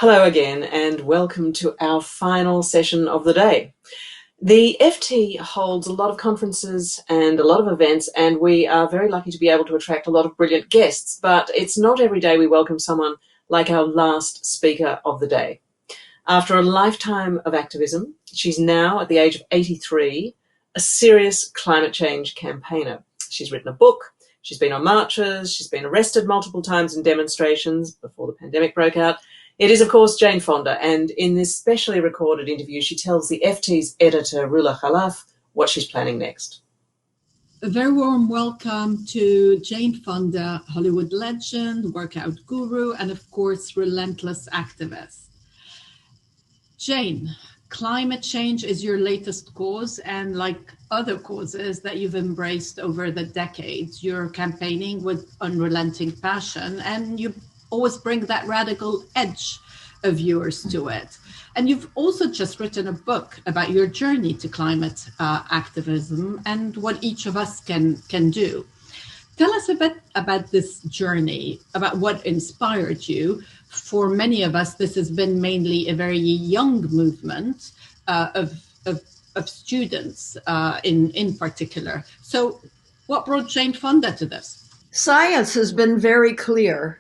Hello again, and welcome to our final session of the day. The FT holds a lot of conferences and a lot of events, and we are very lucky to be able to attract a lot of brilliant guests, but it's not every day we welcome someone like our last speaker of the day. After a lifetime of activism, she's now, at the age of 83, a serious climate change campaigner. She's written a book, she's been on marches, she's been arrested multiple times in demonstrations before the pandemic broke out. It is, of course, Jane Fonda, and in this specially recorded interview, she tells the FT's editor, Roula Khalaf, what she's planning next. A very warm welcome to Jane Fonda, Hollywood legend, workout guru, and of course, relentless activist. Jane, climate change is your latest cause, and like other causes that you've embraced over the decades, you're campaigning with unrelenting passion, and you always bring that radical edge of yours to it. And you've also just written a book about your journey to climate activism and what each of us can do. Tell us a bit about this journey, about what inspired you. For many of us, this has been mainly a very young movement of students in particular. So what brought Jane Fonda to this? Science has been very clear.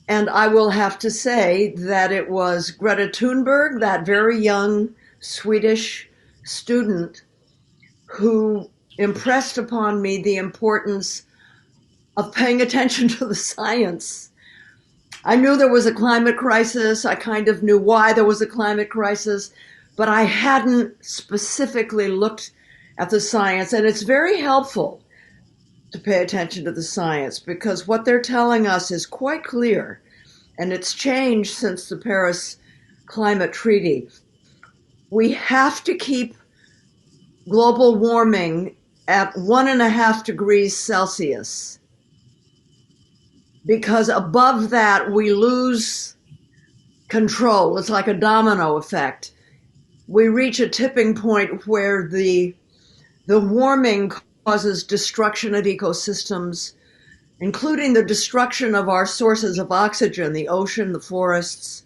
And I will have to say that it was Greta Thunberg, that very young Swedish student, who impressed upon me the importance of paying attention to the science. I knew there was a climate crisis. I kind of knew why there was a climate crisis, but I hadn't specifically looked at the science. And it's very helpful to pay attention to the science, because what they're telling us is quite clear, and it's changed since the Paris Climate Treaty. We have to keep global warming at 1.5 degrees Celsius, because above that we lose control. It's like a domino effect. We reach a tipping point where the warming causes destruction of ecosystems, including the destruction of our sources of oxygen, the ocean, the forests,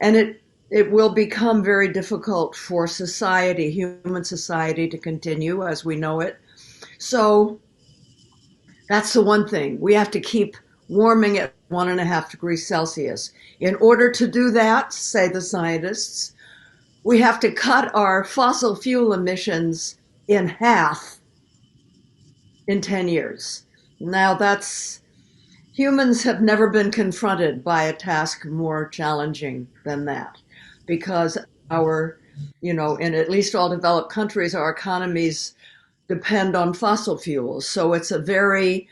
and it will become very difficult for society, human society, to continue as we know it. So that's the one thing. We have to keep warming at 1.5 degrees Celsius. In order to do that, say the scientists, we have to cut our fossil fuel emissions in half in 10 years. Now humans have never been confronted by a task more challenging than that, because in at least all developed countries, our economies depend on fossil fuels. So it's a very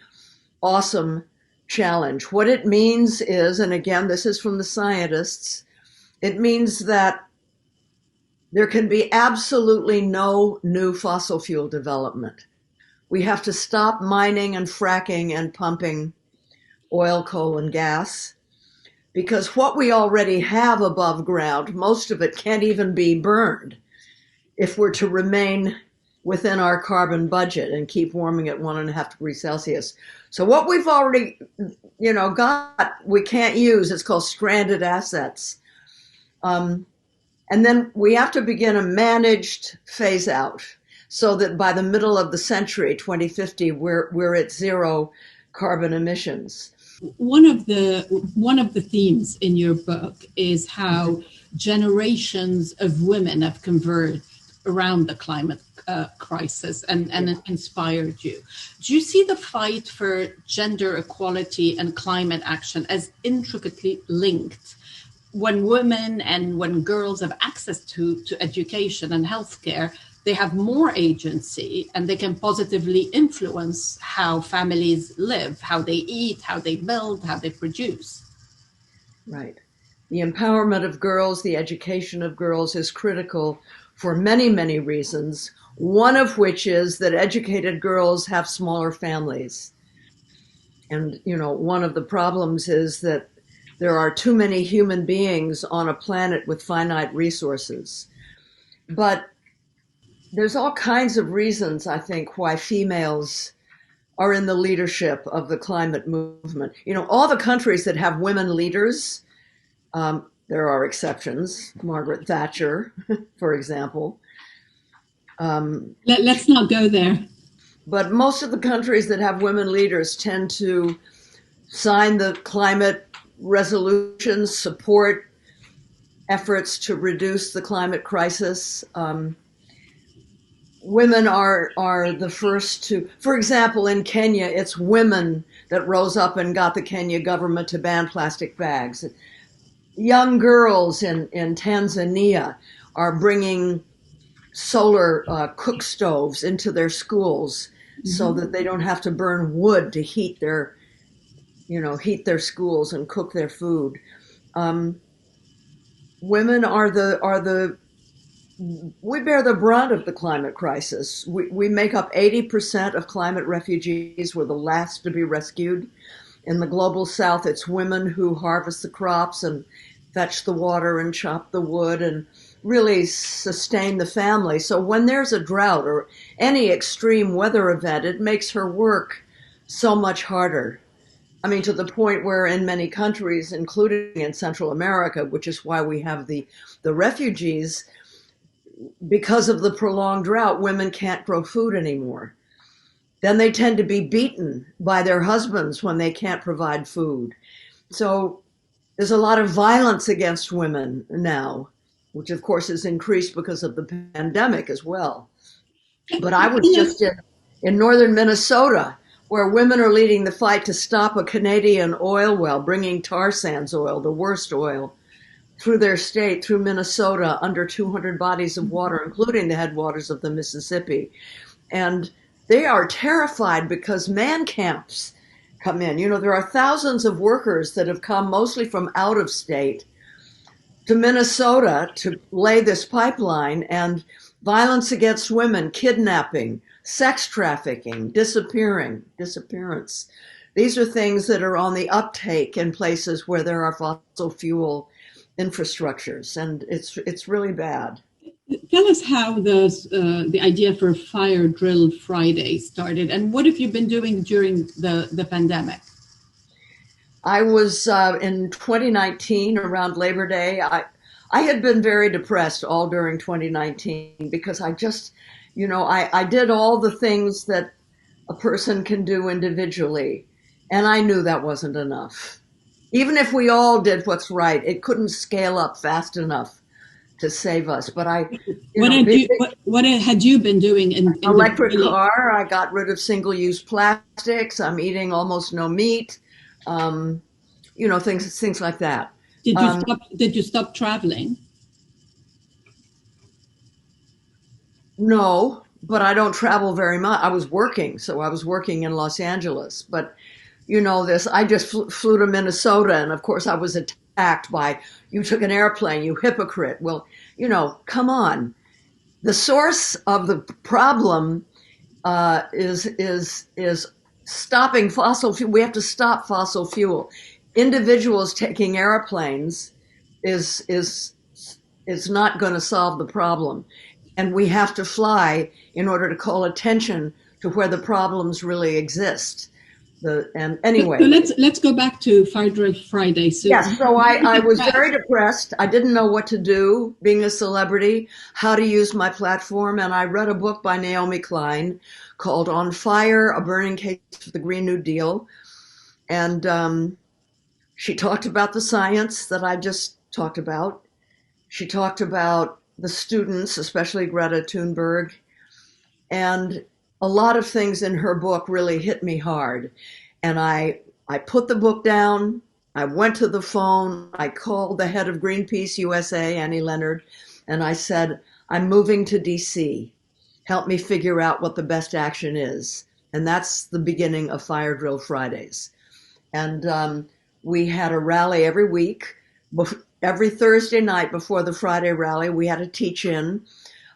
awesome challenge. What it means is, and again, this is from the scientists, it means that there can be absolutely no new fossil fuel development. We have to stop mining and fracking and pumping oil, coal, and gas, because what we already have above ground, most of it can't even be burned if we're to remain within our carbon budget and keep warming at 1.5 degrees Celsius. So what we've already, got, we can't use. It's called stranded assets. And then we have to begin a managed phase out, so that by the middle of the century, 2050, we're at zero carbon emissions. One of the themes in your book is how generations of women have converged around the climate crisis and inspired you. Do you see the fight for gender equality and climate action as intricately linked? When women and when girls have access to education and healthcare, they have more agency and they can positively influence how families live, how they eat, how they build, how they produce. Right. The empowerment of girls, the education of girls is critical for many, many reasons, one of which is that educated girls have smaller families. And, one of the problems is that there are too many human beings on a planet with finite resources. But there's all kinds of reasons, I think, why females are in the leadership of the climate movement. All the countries that have women leaders, There are exceptions, Margaret Thatcher, for example. Let's not go there. But most of the countries that have women leaders tend to sign the climate resolutions, support efforts to reduce the climate crisis. Women are the first to, for example, in Kenya, it's women that rose up and got the Kenya government to ban plastic bags. Young girls in Tanzania are bringing solar cook stoves into their schools so that they don't have to burn wood to heat their schools and cook their food. Women we bear the brunt of the climate crisis. We make up 80% of climate refugees. We're the last to be rescued. In the global south, it's women who harvest the crops and fetch the water and chop the wood and really sustain the family. So when there's a drought or any extreme weather event, it makes her work so much harder. I mean, to the point where in many countries, including in Central America, which is why we have the refugees, because of the prolonged drought, women can't grow food anymore. Then they tend to be beaten by their husbands when they can't provide food. So there's a lot of violence against women now, which of course is increased because of the pandemic as well. But I was just in northern Minnesota, where women are leading the fight to stop a Canadian oil well, bringing tar sands oil, the worst oil, through their state, through Minnesota, under 200 bodies of water, including the headwaters of the Mississippi. And they are terrified because man camps come in. You know, there are thousands of workers that have come mostly from out of state to Minnesota to lay this pipeline, and violence against women, kidnapping, sex trafficking, disappearance. These are things that are on the uptake in places where there are fossil fuel infrastructures, and it's really bad. Tell us how the idea for Fire Drill Friday started, and what have you been doing during the pandemic? I was in 2019 around Labor Day. I had been very depressed all during 2019 because I just, I did all the things that a person can do individually, and I knew that wasn't enough. Even if we all did what's right, it couldn't scale up fast enough to save us. But what had you been doing in electric car? I got rid of single-use plastics. I'm eating almost no meat. Things like that. Did you stop traveling? No, but I don't travel very much. I was working in Los Angeles, but I just flew to Minnesota, and of course I was attacked by, you took an airplane, you hypocrite. Well, come on. The source of the problem is stopping fossil fuel. We have to stop fossil fuel. Individuals taking airplanes is not going to solve the problem. And we have to fly in order to call attention to where the problems really exist. Anyway, so let's go back to Fire Drill Friday. So I was very depressed. I didn't know what to do, being a celebrity, how to use my platform, and I read a book by Naomi Klein called "On Fire: A Burning Case for the Green New Deal," and she talked about the science that I just talked about. She talked about the students, especially Greta Thunberg, and a lot of things in her book really hit me hard. And I put the book down. I went to the phone. I called the head of Greenpeace USA, Annie Leonard, and I said, I'm moving to DC. Help me figure out what the best action is. And that's the beginning of Fire Drill Fridays. And we had a rally every week. Every Thursday night before the Friday rally, we had a teach-in.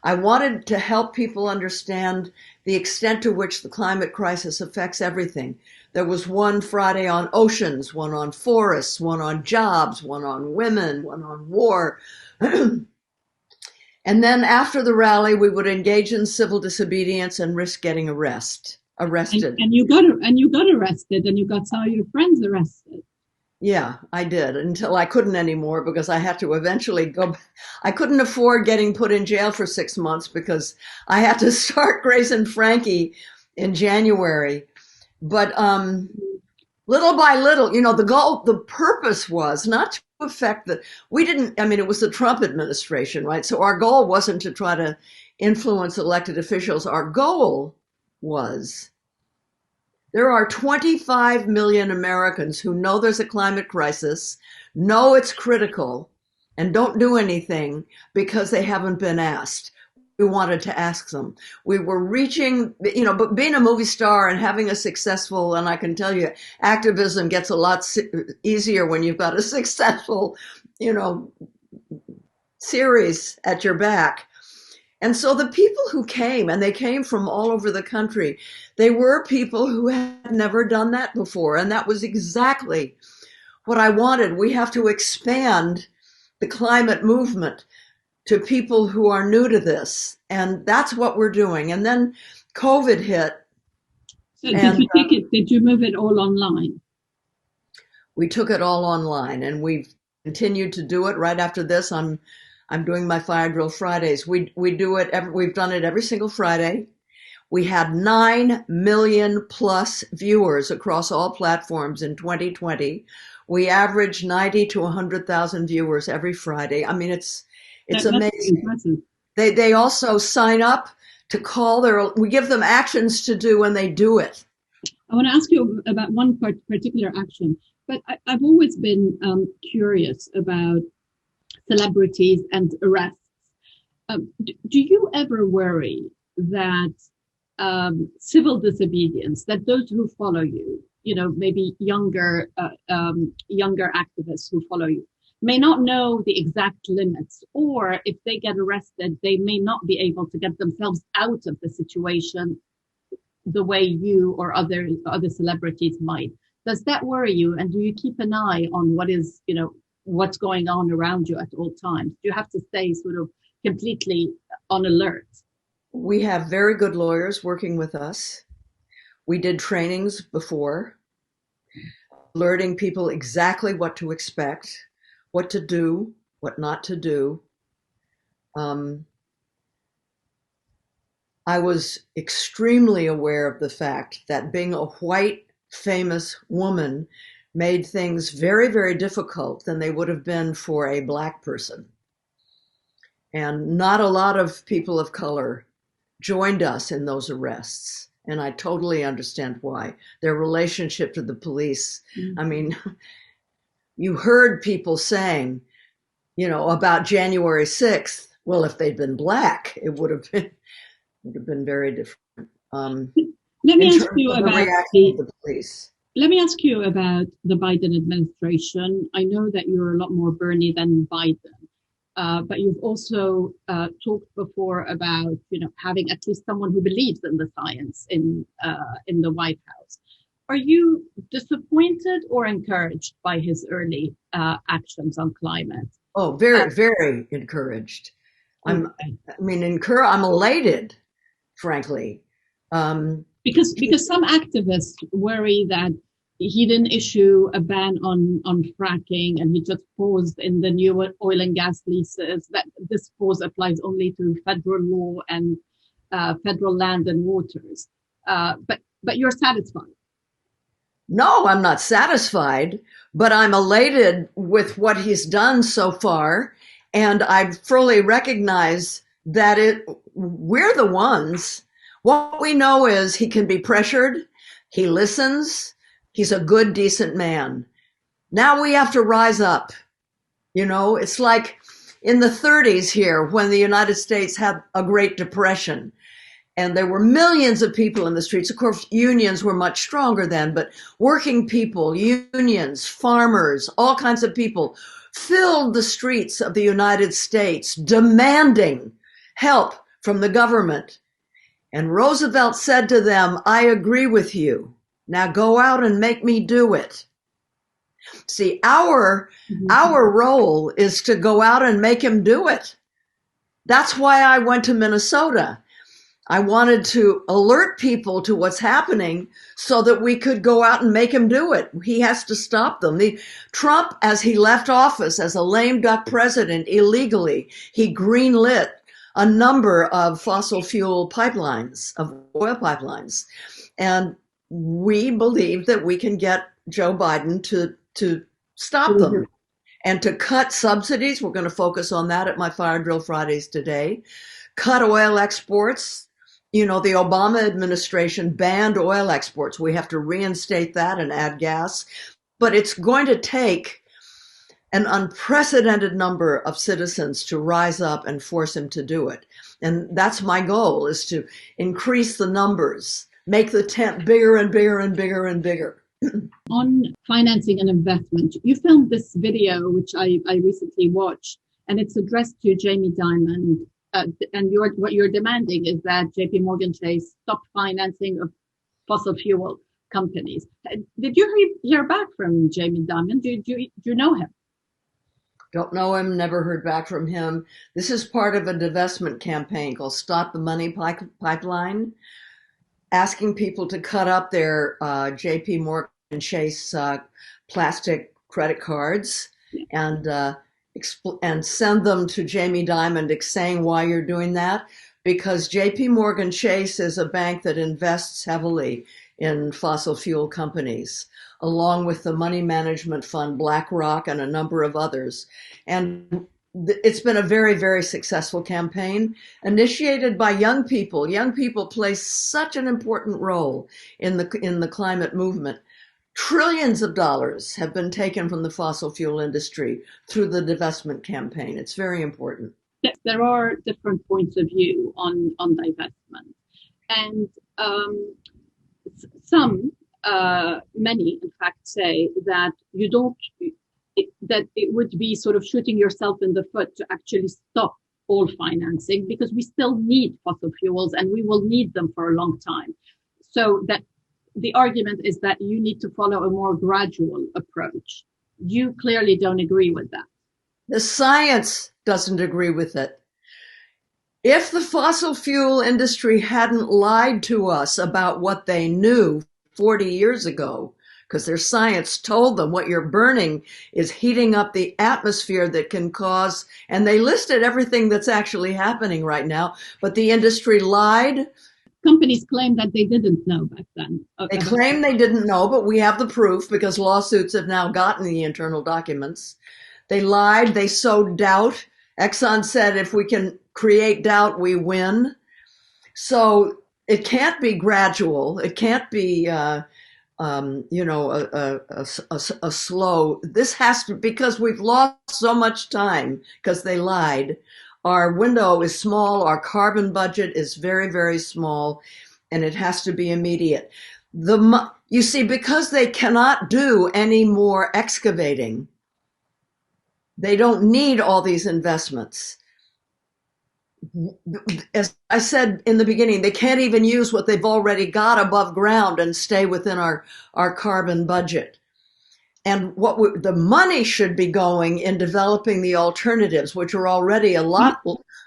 I wanted to help people understand the extent to which the climate crisis affects everything. There was one Friday on oceans, one on forests, one on jobs, one on women, one on war. And then after the rally, we would engage in civil disobedience and risk getting arrested. And you got arrested, and you got some of your friends arrested. Yeah, I did until I couldn't anymore because I had to eventually go. I couldn't afford getting put in jail for 6 months because I had to start Grace and Frankie in January. But little by little, the purpose was not to affect we didn't, I mean, it was the Trump administration, right? So our goal wasn't to try to influence elected officials. Our goal was there are 25 million Americans who know there's a climate crisis, know it's critical, and don't do anything because they haven't been asked. We wanted to ask them. We were reaching, but being a movie star and having a successful, and I can tell you, activism gets a lot easier when you've got a successful, series at your back. And so the people who came, and they came from all over the country, they were people who had never done that before. And that was exactly what I wanted. We have to expand the climate movement to people who are new to this. And that's what we're doing. And then COVID hit. So did you move it all online? We took it all online, and we've continued to do it. Right after this, I'm doing my Fire Drill Fridays. We do it. We've done it every single Friday. We had 9 million plus viewers across all platforms in 2020. We average 90 to 100,000 viewers every Friday. I mean, it's amazing. They also sign up to call we give them actions to do, and they do it. I want to ask you about one particular action, but I've always been curious about celebrities and arrests. Do you ever worry that civil disobedience, that those who follow you, maybe younger activists who follow you, may not know the exact limits, or if they get arrested, they may not be able to get themselves out of the situation the way you or other celebrities might? Does that worry you? And do you keep an eye on what's going on around you at all times? Do you have to stay sort of completely on alert? We have very good lawyers working with us. We did trainings before, alerting people exactly what to expect, what to do, what not to do. I was extremely aware of the fact that being a white, famous woman made things very, very difficult than they would have been for a Black person. And not a lot of people of color joined us in those arrests. And I totally understand why. Their relationship to the police. Mm-hmm. I mean, you heard people saying, about January 6th, well, if they'd been Black, it would have been very different. Let me ask you about the police. Let me ask you about the Biden administration. I know that you're a lot more Bernie than Biden, but you've also talked before about having at least someone who believes in the science in the White House. Are you disappointed or encouraged by his early actions on climate? Oh, very, very encouraged. I'm elated, frankly. Because some activists worry that he didn't issue a ban on fracking and he just paused in the new oil and gas leases, that this pause applies only to federal law and federal land and waters. But you're satisfied? No, I'm not satisfied, but I'm elated with what he's done so far. And I fully recognize that we're the ones. What we know is he can be pressured. He listens. He's a good, decent man. Now we have to rise up. It's like in the 30s here when the United States had a Great Depression and there were millions of people in the streets. Of course, unions were much stronger then, but working people, unions, farmers, all kinds of people filled the streets of the United States demanding help from the government. And Roosevelt said to them, I agree with you. Now go out and make me do it. See, our role is to go out and make him do it. That's why I went to Minnesota. I wanted to alert people to what's happening so that we could go out and make him do it. He has to stop them. Trump, as he left office as a lame duck president illegally, he greenlit a number of fossil fuel pipelines, of oil pipelines. And we believe that we can get Joe Biden to stop them and to cut subsidies. We're going to focus on that at my Fire Drill Fridays today. Cut oil exports. You know, the Obama administration banned oil exports. We have to reinstate that and add gas. But it's going to take an unprecedented number of citizens to rise up and force him to do it. And that's my goal, is to increase the numbers, make the tent bigger and bigger and bigger and bigger. On financing and investment, you filmed this video, which I recently watched, and it's addressed to Jamie Dimon. And what you're demanding is that JP Morgan Chase stop financing of fossil fuel companies. Did you hear back from Jamie Dimon? Do you know him? Don't know him, never heard back from him. This is part of a divestment campaign called Stop the Money Pipeline, asking people to cut up their JP Morgan Chase plastic credit cards and send them to Jamie Dimon, saying why you're doing that. Because JP Morgan Chase is a bank that invests heavily in fossil fuel companies, along with the money management fund BlackRock and a number of others. And it's been a very, very successful campaign initiated by young people. Young people play such an important role in the climate movement. Trillions of dollars have been taken from the fossil fuel industry through the divestment campaign. It's very important. Yes, there are different points of view on divestment. And many, in fact, say that that it would be sort of shooting yourself in the foot to actually stop all financing, because we still need fossil fuels and we will need them for a long time. So that the argument is that you need to follow a more gradual approach. You clearly don't agree with that. The science doesn't agree with it. If the fossil fuel industry hadn't lied to us about what they knew 40 years ago, because their science told them what you're burning is heating up the atmosphere that can cause, and they listed everything that's actually happening right now, but the industry lied. Companies claim that they didn't know back then. They claim they didn't know, but we have the proof because lawsuits have now gotten the internal documents. They lied. They sowed doubt. Exxon said, if we can create doubt, we win. So it can't be gradual. It can't be, a slow. This has to, because we've lost so much time because they lied. Our window is small. Our carbon budget is very, very small, and it has to be immediate. You see, because they cannot do any more excavating, they don't need all these investments. As I said in the beginning, they can't even use what they've already got above ground and stay within our carbon budget. And the money should be going in developing the alternatives, which are already a lot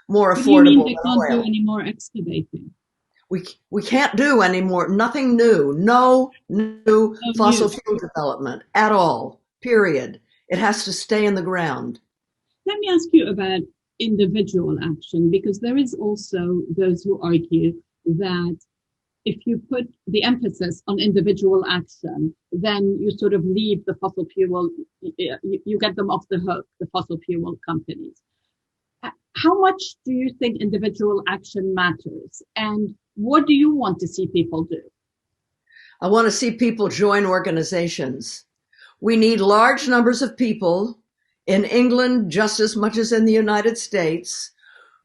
more affordable. What do you mean they can't do any more excavating? We can't do any more, nothing new, no new fossil fuel development at all, period. It has to stay in the ground. Let me ask you about individual action, because there is also those who argue that if you put the emphasis on individual action, then you sort of leave the fossil fuel, you get them off the hook, the fossil fuel companies. How much do you think individual action matters? And what do you want to see people do? I want to see people join organizations. We need large numbers of people in England, just as much as in the United States,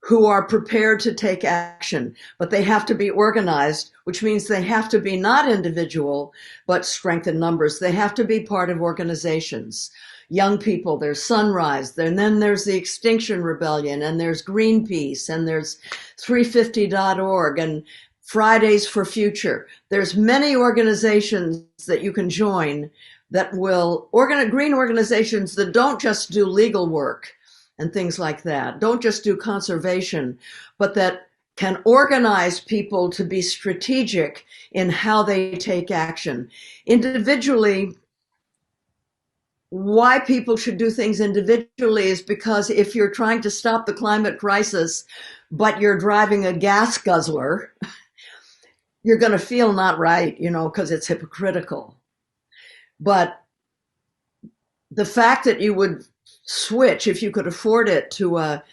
who are prepared to take action, but they have to be organized, which means they have to be not individual, but strength in numbers. They have to be part of organizations. Young people, there's Sunrise, and then there's the Extinction Rebellion, and there's Greenpeace, and there's 350.org, and Fridays for Future. There's many organizations that you can join that will, green organizations that don't just do legal work and things like that, don't just do conservation, but that can organize people to be strategic in how they take action. Individually, why people should do things individually is because if you're trying to stop the climate crisis, but you're driving a gas guzzler, you're going to feel not right, because it's hypocritical. But the fact that you would switch, if you could afford it, to a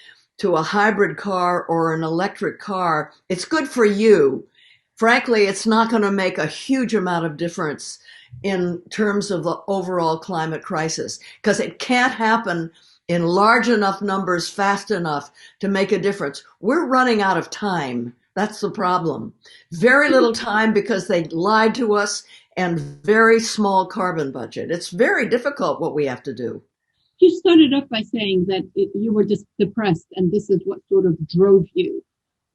hybrid car or an electric car, it's good for you. Frankly, it's not going to make a huge amount of difference in terms of the overall climate crisis, because it can't happen in large enough numbers fast enough to make a difference. We're running out of time. That's the problem. Very little time because they lied to us, and very small carbon budget. It's very difficult what we have to do. You started off by saying that you were just depressed, and this is what sort of drove you.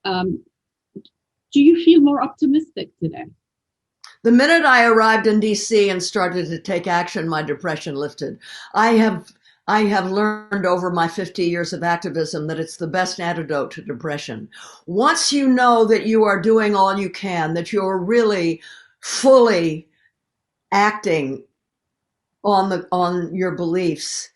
Do you feel more optimistic today? The minute I arrived in DC and started to take action, my depression lifted. I have learned over my 50 years of activism that it's the best antidote to depression. Once you know that you are doing all you can, that you're really fully acting on your beliefs,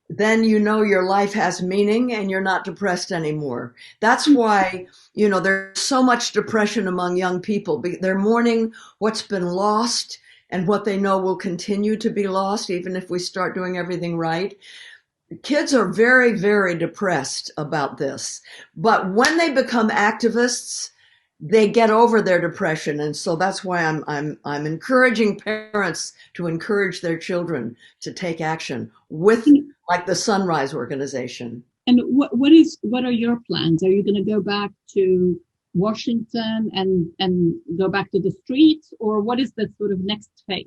then you know your life has meaning and you're not depressed anymore. That's why, there's so much depression among young people. They're mourning what's been lost and what they know will continue to be lost, even if we start doing everything right. Kids are very, very depressed about this. But when they become activists, they get over their depression. And so that's why I'm encouraging parents to encourage their children to take action with, like, the Sunrise Organization. And what are your plans? Are you going to go back to Washington and go back to the streets, or what is the sort of next phase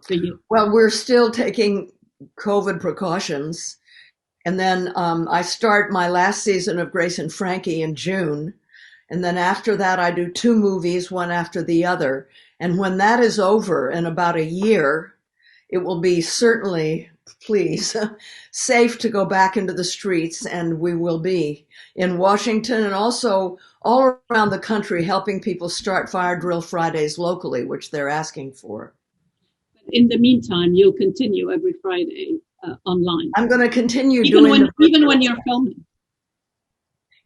for you? Well, we're still taking COVID precautions. And then I start my last season of Grace and Frankie in June. And then after that, I do 2 movies, one after the other. And when that is over in about a year, it will be certainly, please, safe to go back into the streets. And we will be in Washington and also all around the country helping people start Fire Drill Fridays locally, which they're asking for. In the meantime, you'll continue every Friday online. I'm going to continue even when you're filming.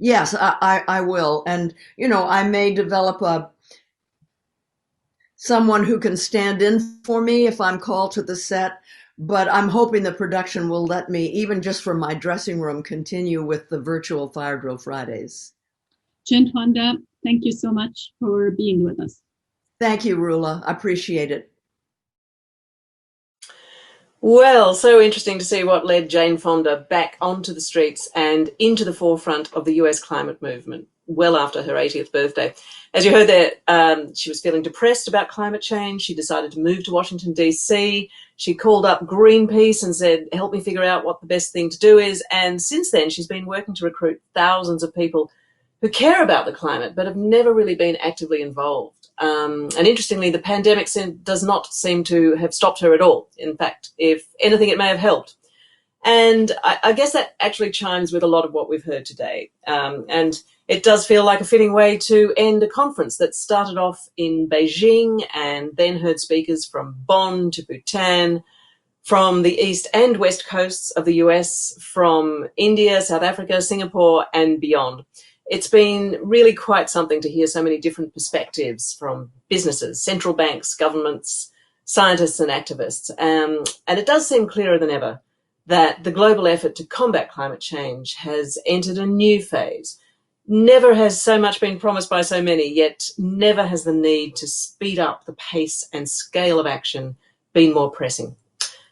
Yes, I will. And, I may develop someone who can stand in for me if I'm called to the set. But I'm hoping the production will let me, even just from my dressing room, continue with the virtual Fire Drill Fridays. Jane Fonda, thank you so much for being with us. Thank you, Roula. I appreciate it. Well, so interesting to see what led Jane Fonda back onto the streets and into the forefront of the US climate movement well after her 80th birthday. As you heard there, she was feeling depressed about climate change. She decided to move to Washington, D.C. She called up Greenpeace and said, help me figure out what the best thing to do is. And since then, she's been working to recruit thousands of people who care about the climate but have never really been actively involved. And interestingly, the pandemic does not seem to have stopped her at all. In fact, if anything, it may have helped. And I guess that actually chimes with a lot of what we've heard today. And it does feel like a fitting way to end a conference that started off in Beijing and then heard speakers from Bonn to Bhutan, from the east and west coasts of the US, from India, South Africa, Singapore, and beyond. It's been really quite something to hear so many different perspectives from businesses, central banks, governments, scientists, and activists. And it does seem clearer than ever that the global effort to combat climate change has entered a new phase. Never has so much been promised by so many, yet never has the need to speed up the pace and scale of action been more pressing.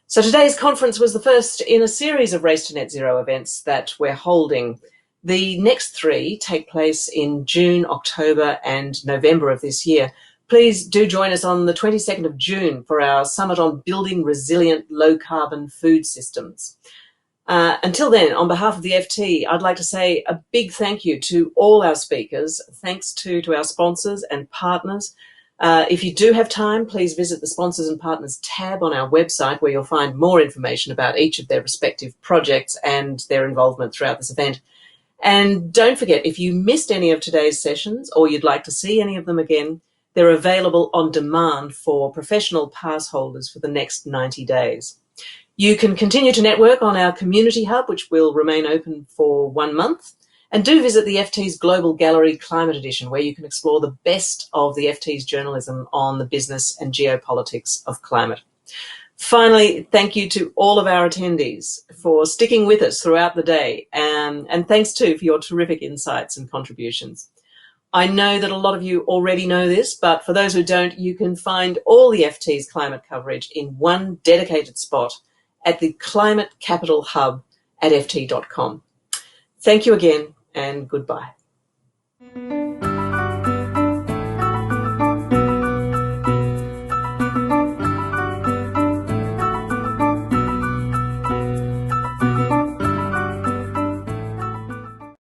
So today's conference was the first in a series of Race to Net Zero events that we're holding. The next 3 take place in June, October, and November of this year. Please do join us on the 22nd of June for our summit on building resilient low-carbon food systems. Until then, on behalf of the FT, I'd like to say a big thank you to all our speakers. Thanks to our sponsors and partners. If you do have time, please visit the Sponsors and Partners tab on our website, where you'll find more information about each of their respective projects and their involvement throughout this event. And don't forget, if you missed any of today's sessions or you'd like to see any of them again, they're available on demand for professional pass holders for the next 90 days. You can continue to network on our community hub, which will remain open for 1 month. And do visit the FT's Global Gallery Climate Edition, where you can explore the best of the FT's journalism on the business and geopolitics of climate. Finally, thank you to all of our attendees for sticking with us throughout the day, and thanks too for your terrific insights and contributions. I know that a lot of you already know this, but for those who don't, you can find all the FT's climate coverage in one dedicated spot at the Climate Capital Hub at ft.com. Thank you again, and goodbye.